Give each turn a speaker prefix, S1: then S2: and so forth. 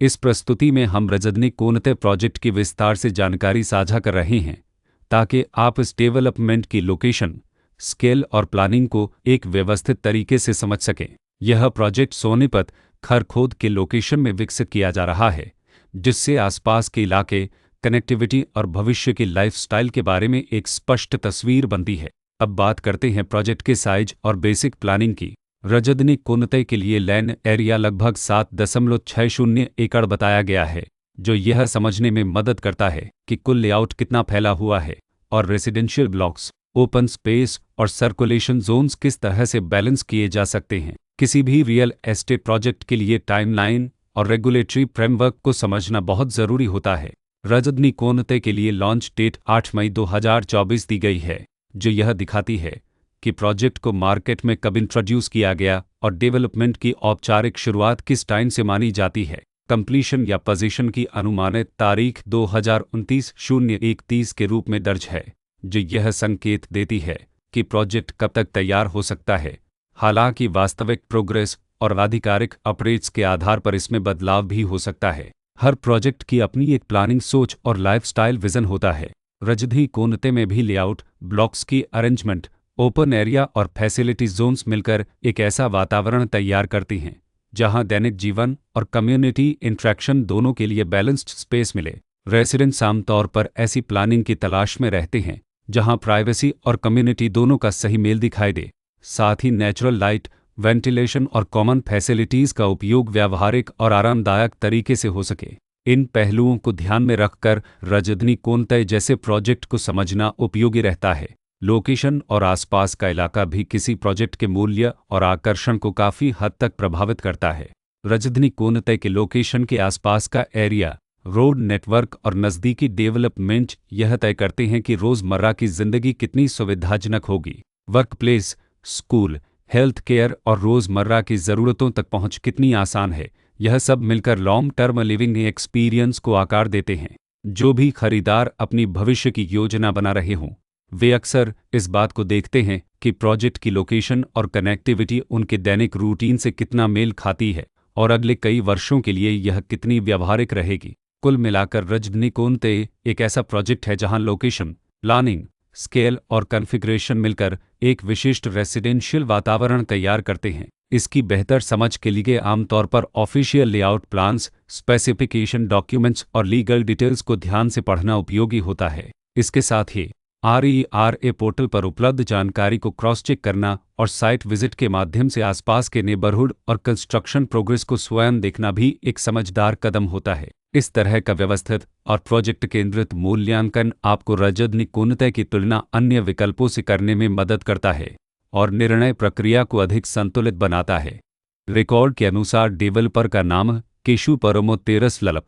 S1: इस प्रस्तुति में हम रजनी कोनते प्रोजेक्ट की विस्तार से जानकारी साझा कर रहे हैं ताकि आप इस डेवलपमेंट की लोकेशन, स्केल और प्लानिंग को एक व्यवस्थित तरीके से समझ सकें। यह प्रोजेक्ट सोनीपत खरखोद के लोकेशन में विकसित किया जा रहा है, जिससे आसपास के इलाके, कनेक्टिविटी और भविष्य की लाइफस्टाइल के बारे में एक स्पष्ट तस्वीर बनती है। अब बात करते हैं प्रोजेक्ट के साइज और बेसिक प्लानिंग की। रजनी कोनते के लिए लैंड एरिया लगभग 7.60 एकड़ बताया गया है, जो यह समझने में मदद करता है कि कुल लेआउट कितना फैला हुआ है और रेसिडेंशियल ब्लॉक्स, ओपन स्पेस और सर्कुलेशन जोन्स किस तरह से बैलेंस किए जा सकते हैं। किसी भी रियल एस्टेट प्रोजेक्ट के लिए टाइमलाइन और रेगुलेटरी फ्रेमवर्क को समझना बहुत ज़रूरी होता है। रजनी कोनते के लिए लॉन्च डेट 8 मई 2024 दी गई है, जो यह दिखाती है कि प्रोजेक्ट को मार्केट में कब इंट्रोड्यूस किया गया और डेवलपमेंट की औपचारिक शुरुआत किस टाइम से मानी जाती है। कंप्लीशन या पोजीशन की अनुमानित तारीख 2029-01-30 के रूप में दर्ज है, जो यह संकेत देती है कि प्रोजेक्ट कब तक तैयार हो सकता है। हालांकि वास्तविक प्रोग्रेस और आधिकारिक अपडेट्स के आधार पर इसमें बदलाव भी हो सकता है। हर प्रोजेक्ट की अपनी एक प्लानिंग सोच और लाइफस्टाइल विजन होता है। रजनी कोनते में भी लेआउट, ब्लॉक्स की अरेंजमेंट, ओपन एरिया और फैसिलिटी जोन्स मिलकर एक ऐसा वातावरण तैयार करती हैं जहां दैनिक जीवन और कम्युनिटी इंट्रैक्शन दोनों के लिए बैलेंस्ड स्पेस मिले। रेसिडेंट्स आमतौर पर ऐसी प्लानिंग की तलाश में रहते हैं जहां प्राइवेसी और कम्युनिटी दोनों का सही मेल दिखाई दे। साथ ही नेचुरल लाइट, वेंटिलेशन और कॉमन फैसिलिटीज़ का उपयोग व्यावहारिक और आरामदायक तरीके से हो सके। इन पहलुओं को ध्यान में रखकर रजनी कोनते जैसे प्रोजेक्ट को समझना उपयोगी रहता है। लोकेशन और आसपास का इलाका भी किसी प्रोजेक्ट के मूल्य और आकर्षण को काफ़ी हद तक प्रभावित करता है। रजनी कोनते के लोकेशन के आसपास का एरिया, रोड नेटवर्क और नज़दीकी डेवलपमेंट यह तय करते हैं कि रोज़मर्रा की ज़िंदगी कितनी सुविधाजनक होगी। Work place, school, health care और रोज़मर्रा की ज़रूरतों तक पहुंच कितनी आसान है। यह सब मिलकर लॉन्ग टर्म लिविंग एक्सपीरियंस को आकार देते हैं। जो भी खरीदार अपनी भविष्य की योजना बना रहे हों, वे अक्सर इस बात को देखते हैं कि प्रोजेक्ट की लोकेशन और कनेक्टिविटी उनके दैनिक रूटीन से कितना मेल खाती है और अगले कई वर्षों के लिए यह कितनी व्यावहारिक रहेगी। कुल मिलाकर रजनी कोनते एक ऐसा प्रोजेक्ट है जहां लोकेशन, प्लानिंग, स्केल और कॉन्फ़िगरेशन मिलकर एक विशिष्ट रेसिडेंशियल वातावरण तैयार करते हैं। इसकी बेहतर समझ के लिए आमतौर पर official layout plans, specification documents और लीगल डिटेल्स को ध्यान से पढ़ना उपयोगी होता है। इसके साथ ही RERA पोर्टल पर उपलब्ध जानकारी को क्रॉस चेक करना और साइट विजिट के माध्यम से आसपास के नेबरहुड और कंस्ट्रक्शन प्रोग्रेस को स्वयं देखना भी एक समझदार कदम होता है। इस तरह का व्यवस्थित और प्रोजेक्ट केंद्रित मूल्यांकन आपको रजनी कोनते की तुलना अन्य विकल्पों से करने में मदद करता है और निर्णय प्रक्रिया को अधिक संतुलित बनाता है। रिकॉर्ड के अनुसार डेवलपर का नाम केशु परमो तेरस ललप